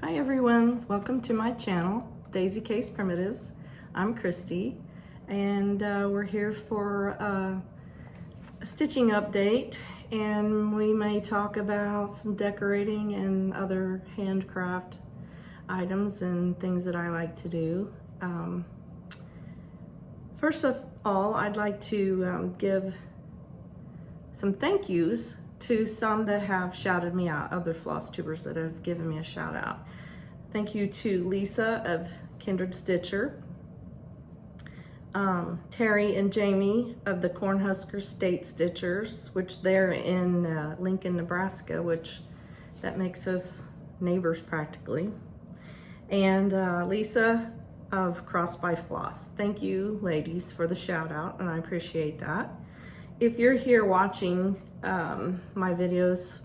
Hi everyone, welcome to my channel, Daisy Case Primitives. I'm Christy, and we're here for a stitching update, and we may talk about some decorating and other handcraft items and things that I like to do. First of all, I'd like to give some thank yous to some that have shouted me out, other floss tubers that have given me a shout out. Thank you to Lisa of Kindred Stitcher, Terry and Jamie of the Cornhusker State Stitchers, which they're in Lincoln, Nebraska, which that makes us neighbors practically, and Lisa of Cross by Floss. Thank you, ladies, for the shout out, and I appreciate that. If you're here watching my videos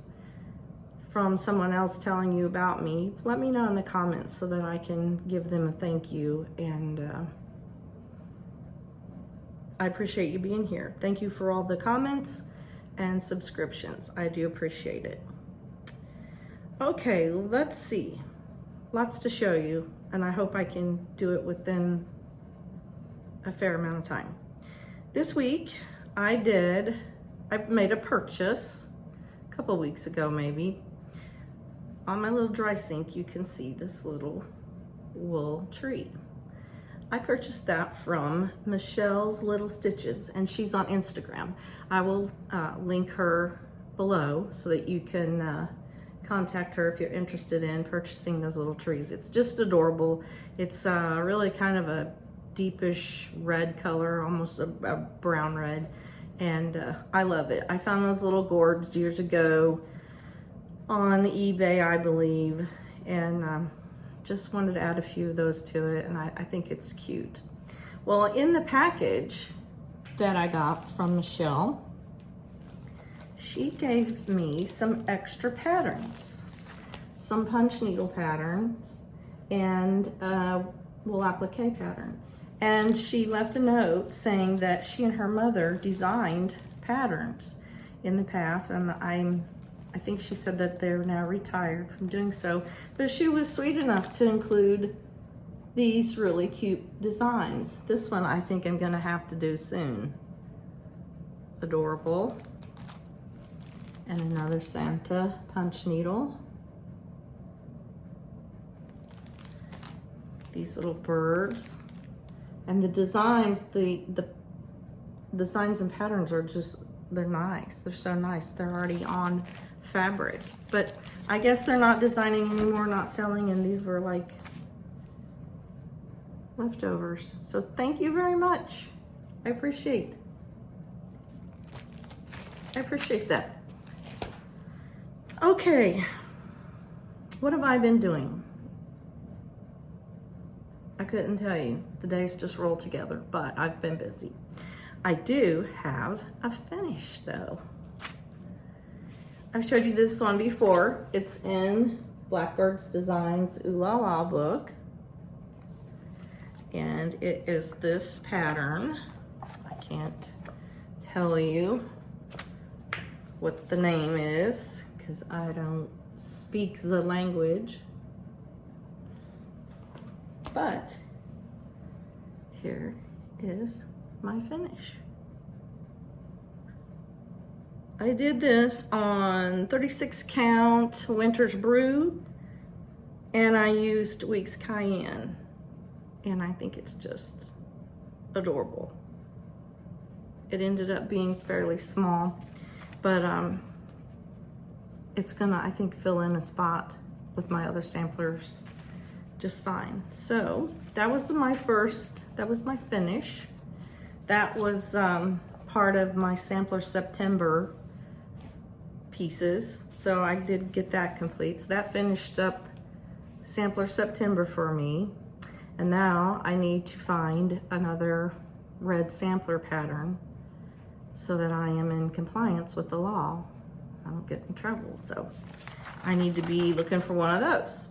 from someone else telling you about me, let me know in the comments so that I can give them a thank you, and I appreciate you being here. Thank you for all the comments and subscriptions. I do appreciate it. Okay, let's see. Lots to show you, and I hope I can do it within a fair amount of time. This week, I made a purchase a couple weeks ago maybe. On my little dry sink, you can see this little wool tree. I purchased that from Michelle's Little Stitches, and she's on Instagram. I will link her below so that you can contact her if you're interested in purchasing those little trees. It's just adorable. It's really kind of a deepish red color, almost a brown red. And I love it. I found those little gourds years ago on eBay, I believe, and just wanted to add a few of those to it, and I think it's cute. Well, in the package that I got from Michelle, she gave me some extra patterns, some punch needle patterns, and wool applique pattern. And she left a note saying that she and her mother designed patterns in the past, and I think she said that they're now retired from doing so, but she was sweet enough to include these really cute designs. This one I think I'm gonna have to do soon. Adorable. And another Santa punch needle. These little birds. And the designs, the designs and patterns are just, they're nice. They're so nice. They're already on fabric. But I guess they're not designing anymore, not selling, and these were like leftovers. So thank you very much. I appreciate that. Okay, what have I been doing? I couldn't tell you. The days just roll together, but I've been busy. I do have a finish though. I've showed you this one before. It's in Blackbird's Designs Ooh La La book. And it is this pattern. I can't tell you what the name is because I don't speak the language. But here is my finish. I did this on 36 count Winter's Brew, and I used Weeks Cayenne, and I think it's just adorable. It ended up being fairly small, but it's gonna, I think, fill in a spot with my other samplers just fine. So that was my finish. That was part of my sampler September pieces. So I did get that complete. So that finished up sampler September for me. And now I need to find another red sampler pattern so that I am in compliance with the law. I don't get in trouble. So I need to be looking for one of those.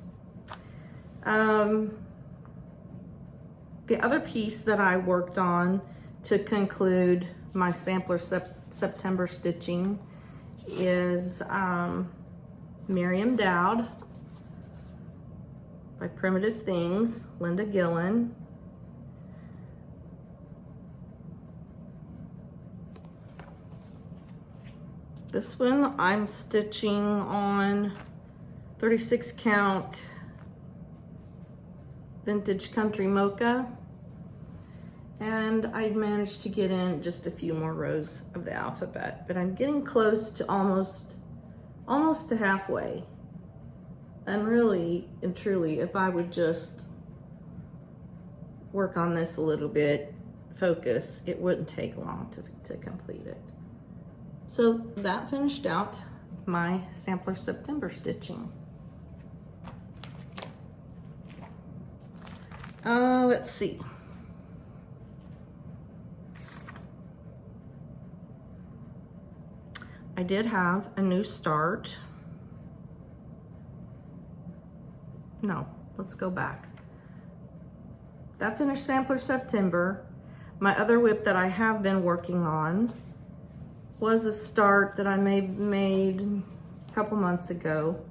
The other piece that I worked on to conclude my sampler September stitching is Miriam Dowd by Primitive Things, Linda Gillen. This one I'm stitching on 36 count Vintage Country Mocha. And I managed to get in just a few more rows of the alphabet, but I'm getting close to almost to halfway. And really and truly, if I would just work on this a little bit, focus, it wouldn't take long to complete it. So that finished out my sampler September stitching. Let's see. I did have a new start. No, let's go back. That finished sampler September. My other whip that I have been working on was a start that I made a couple months ago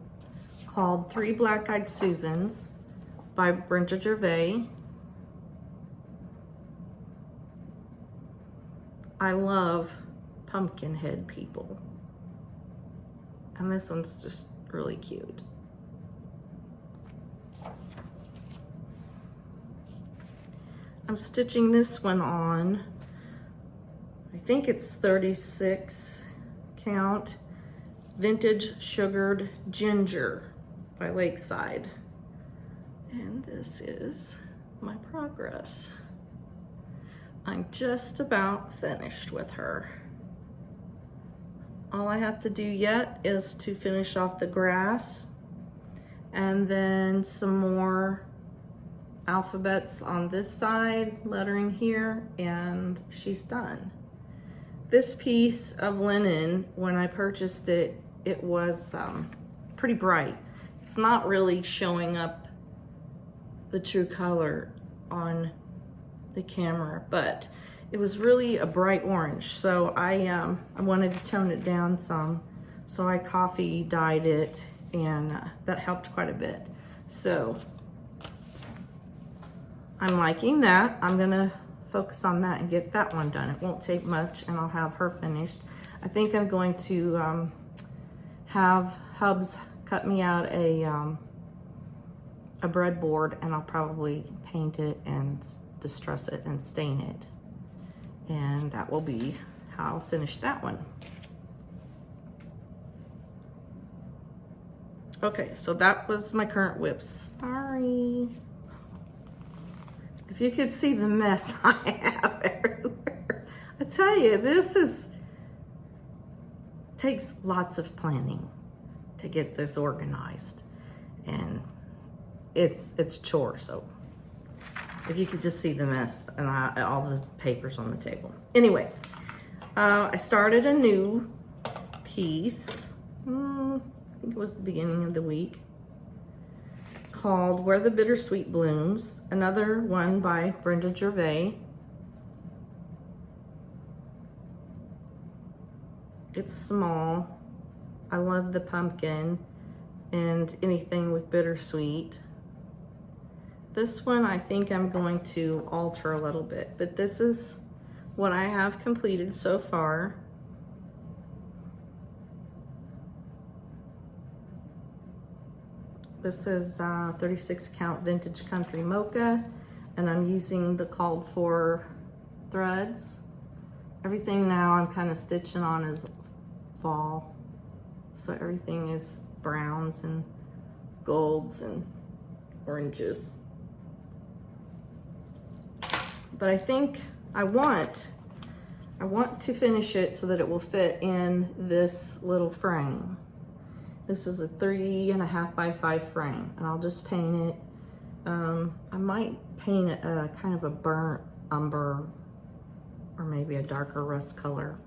called 3 Black-Eyed Susans by Brenda Gervais. I love pumpkin head people. And this one's just really cute. I'm stitching this one on, I think it's 36 count Vintage Sugared Ginger by Lakeside. And this is my progress. I'm just about finished with her. All I have to do yet is to finish off the grass and then some more alphabets on this side, lettering here, and she's done. This piece of linen, when I purchased it, it was pretty bright. It's not really showing up the true color on the camera, but it was really a bright orange. So I wanted to tone it down some, so I coffee dyed it, and that helped quite a bit. So I'm liking that. I'm gonna focus on that and get that one done. It won't take much and I'll have her finished. I think I'm going to have Hubs cut me out a breadboard, and I'll probably paint it and distress it and stain it. And that will be how I'll finish that one. Okay, so that was my current whip. Sorry. If you could see the mess I have everywhere. I tell you, takes lots of planning to get this organized. And it's a chore, so if you could just see the mess and all the papers on the table. Anyway, I started a new piece, I think it was the beginning of the week, called Where the Bittersweet Blooms, another one by Brenda Gervais. It's small. I love the pumpkin and anything with bittersweet. This one I think I'm going to alter a little bit, but this is what I have completed so far. This is 36 count Vintage Country Mocha, and I'm using the called for threads. Everything now I'm kind of stitching on is fall, so everything is browns and golds and oranges. But I think I want to finish it so that it will fit in this little frame. This is a 3.5 by 5 frame, and I'll just paint it. I might paint it a kind of a burnt umber or maybe a darker rust color,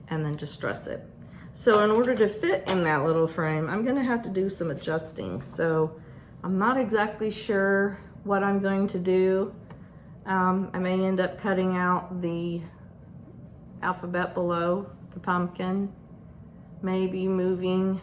and then just dress it. So in order to fit in that little frame, I'm gonna have to do some adjusting. So I'm not exactly sure what I'm going to do. I may end up cutting out the alphabet below the pumpkin, maybe moving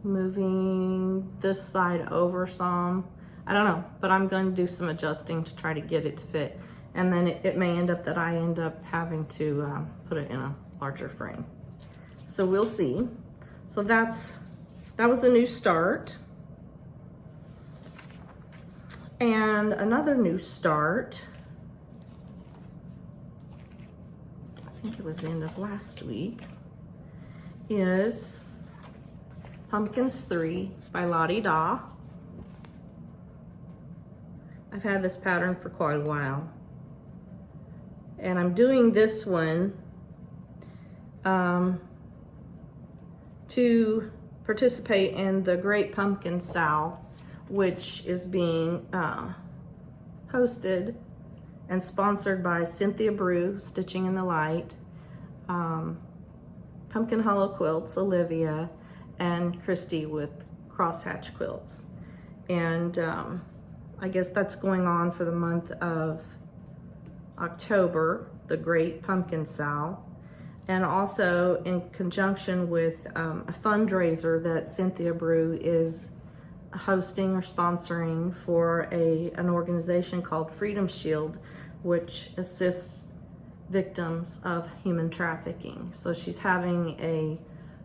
moving this side over some. I don't know, but I'm going to do some adjusting to try to get it to fit. And then it may end up that I end up having to put it in a larger frame. So we'll see. So that was a new start. And another new start, I think it was the end of last week, is Pumpkins 3 by Lottie Da. I've had this pattern for quite a while. And I'm doing this one to participate in the Great Pumpkin SAL, which is being hosted and sponsored by Cynthia Brew, Stitching in the Light, Pumpkin Hollow Quilts, Olivia, and Christy with Crosshatch Quilts. And I guess that's going on for the month of October, the Great Pumpkin SAL, and also in conjunction with a fundraiser that Cynthia Brew is hosting or sponsoring for an organization called Freedom Shield, which assists victims of human trafficking. So she's having a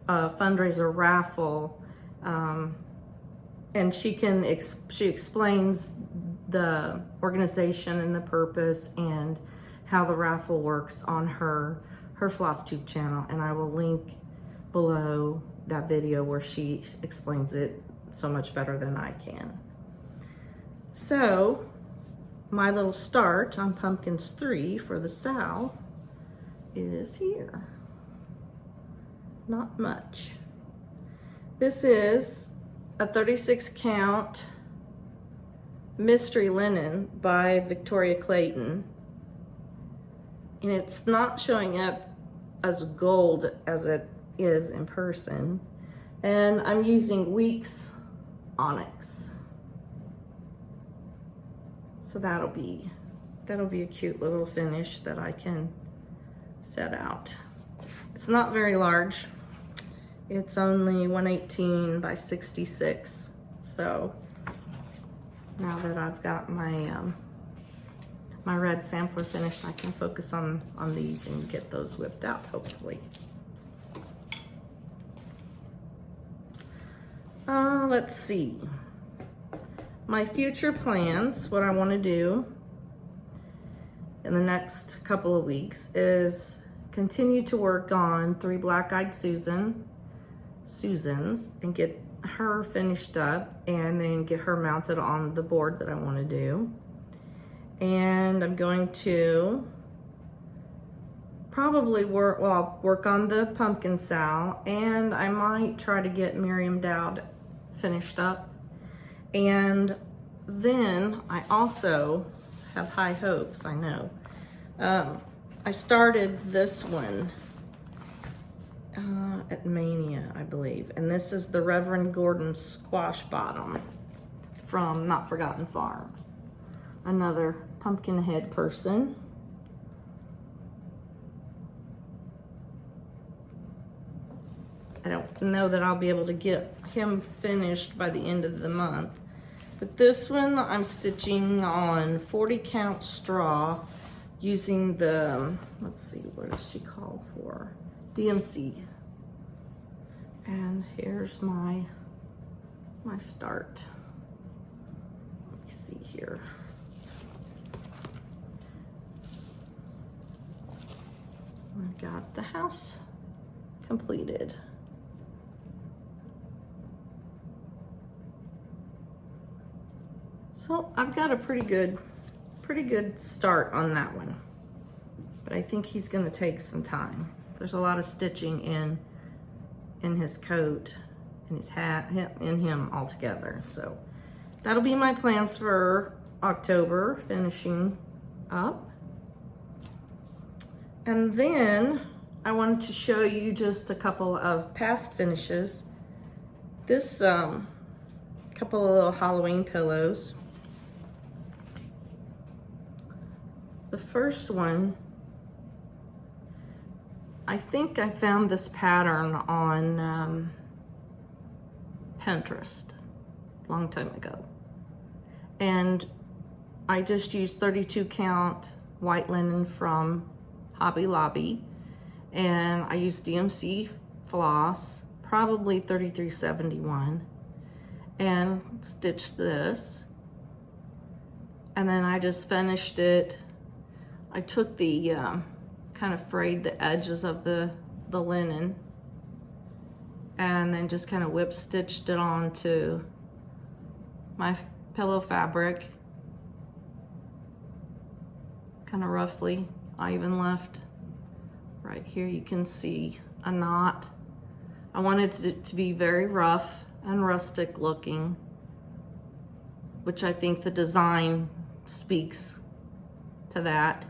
fundraiser raffle, and she explains the organization and the purpose and how the raffle works on her FlossTube channel, and I will link below that video where she explains it so much better than I can. So my little start on Pumpkins 3 for the SAL is here. Not much. This is a 36 count mystery linen by Victoria Clayton, and it's not showing up as gold as it is in person, and I'm using Weeks Onyx, so that'll be a cute little finish that I can set out. It's not very large. It's only 118 by 66. So now that I've got my my red sampler finished, I can focus on these and get those whipped out, hopefully. Let's see. My future plans, what I want to do in the next couple of weeks is continue to work on 3 Black-Eyed Susans and get her finished up, and then get her mounted on the board that I want to do. And I'm going to probably work on the Pumpkin SAL, and I might try to get Miriam Dowd finished up. And then I also have high hopes, I know. I started this one at Mania, I believe. And this is the Reverend Gordon Squash Bottom from Not Forgotten Farms. Another pumpkin head person. I don't know that I'll be able to get him finished by the end of the month. But this one I'm stitching on 40 count straw using the, let's see, what is she called for? DMC. And here's my start. Let me see here. I've got the house completed. So I've got a pretty good start on that one, but I think he's gonna take some time. There's a lot of stitching in his coat and his hat and him all together. So that'll be my plans for October, finishing up. And then I wanted to show you just a couple of past finishes. This couple of little Halloween pillows. The first one, I think I found this pattern on Pinterest, long time ago. And I just used 32 count white linen from Hobby Lobby, and I used DMC floss, probably 3371, and stitched this. And then I just finished it. I took the kind of frayed the edges of the linen, and then just kind of whip stitched it onto my pillow fabric, kind of roughly. I even left right here, you can see a knot. I wanted it to be very rough and rustic looking, which I think the design speaks to that.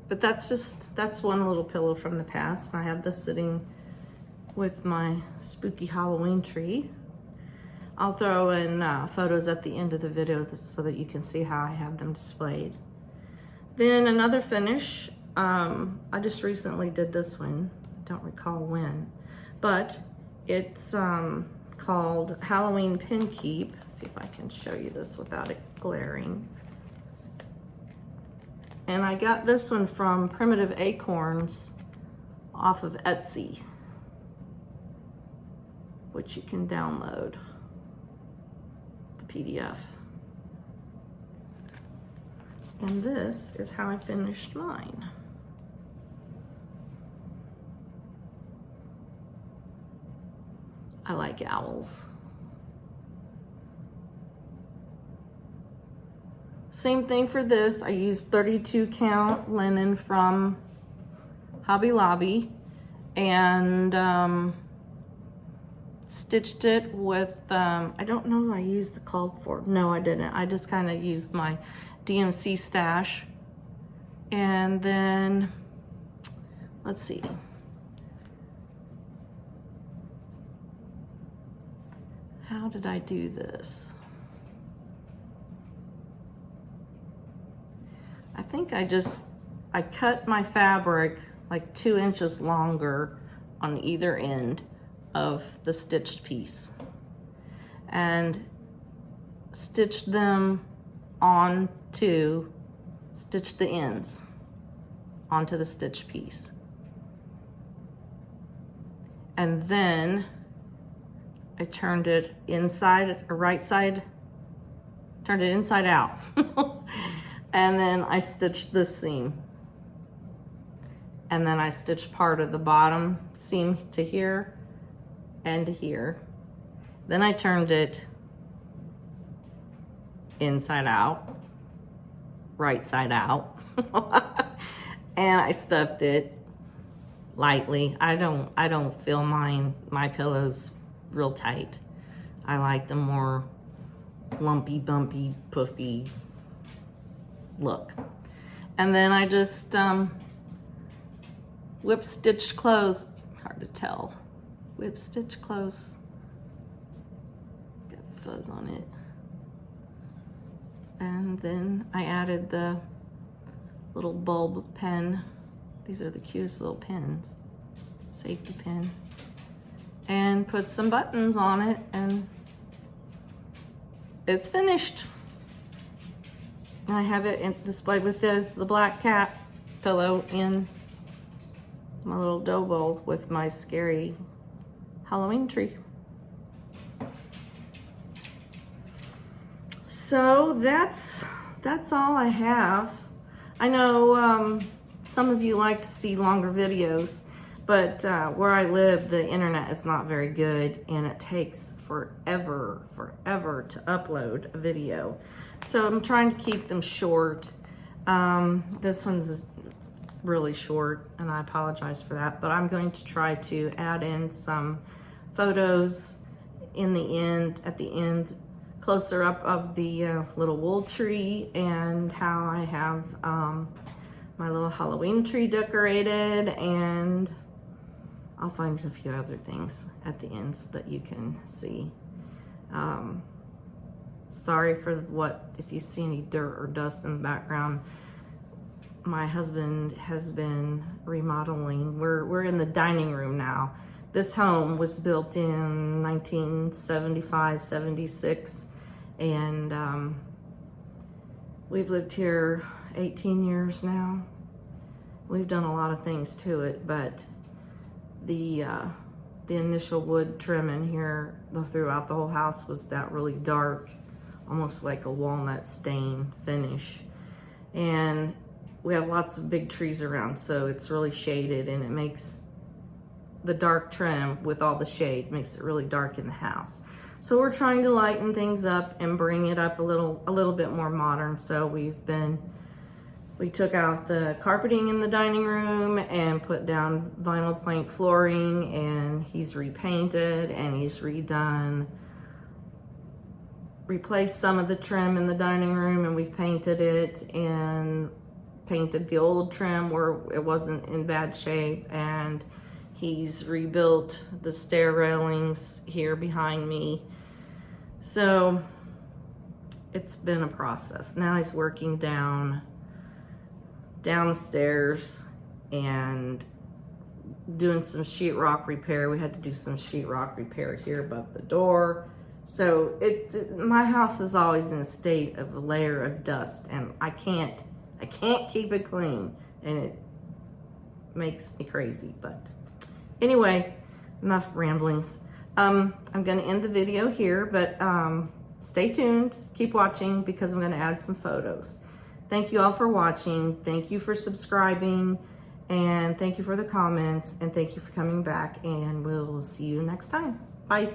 But that's one little pillow from the past. I have this sitting with my spooky Halloween tree. I'll throw in photos at the end of the video so that you can see how I have them displayed. Then another finish, I just recently did this one, don't recall when, but it's called Halloween Pin Keep. See if I can show you this without it glaring. And I got this one from Primitive Acorns off of Etsy, which you can download the PDF. And this is how I finished mine. I like owls. Same thing for this. I used 32 count linen from Hobby Lobby and stitched it with, I don't know if I used the called for. No, I didn't. I just kind of used my DMC stash. And then, let's see. How did I do this? I think I cut my fabric like 2 inches longer on either end of the stitched piece and stitched them stitched the ends onto the stitch piece. And then I turned it inside or right side, turned it inside out. And then I stitched this seam. And then I stitched part of the bottom seam to here and to here. Then I turned it inside out, right side out. And I stuffed it lightly. I don't feel my pillows real tight. I like the more lumpy, bumpy, puffy look. And then I just whip stitch close. Hard to tell. Whip stitch close. It's got fuzz on it. And then I added the little bulb pen. These are the cutest little pins. Safety pin. And put some buttons on it, and it's finished. And I have it displayed with the black cat pillow in my little dough bowl with my scary Halloween tree. So that's all I have. I know some of you like to see longer videos, but where I live, the internet is not very good, and it takes forever to upload a video. So I'm trying to keep them short. This one's really short, and I apologize for that, but I'm going to try to add in some photos at the end, closer up of the little wool tree, and how I have my little Halloween tree decorated, and I'll find a few other things at the end so that you can see. Sorry for if you see any dirt or dust in the background. My husband has been remodeling. We're in the dining room now. This home was built in 1975, 76, and we've lived here 18 years now. We've done a lot of things to it, but the initial wood trim in here throughout the whole house was that really dark, almost like a walnut stain finish. And we have lots of big trees around, so it's really shaded, and it makes the dark trim with all the shade makes it really dark in the house. So we're trying to lighten things up and bring it up a little bit more modern. So we took out the carpeting in the dining room and put down vinyl plank flooring, and he's repainted and he's replaced some of the trim in the dining room, and we've painted it and painted the old trim where it wasn't in bad shape, and he's rebuilt the stair railings here behind me. So it's been a process. Now he's working down the stairs and doing some sheetrock repair. We had to do some sheetrock repair here above the door. So my house is always in a state of a layer of dust, and I can't keep it clean, and it makes me crazy. But anyway, enough ramblings. I'm gonna end the video here, but stay tuned, keep watching, because I'm gonna add some photos. Thank you all for watching. Thank you for subscribing, and thank you for the comments, and thank you for coming back, and we'll see you next time. Bye.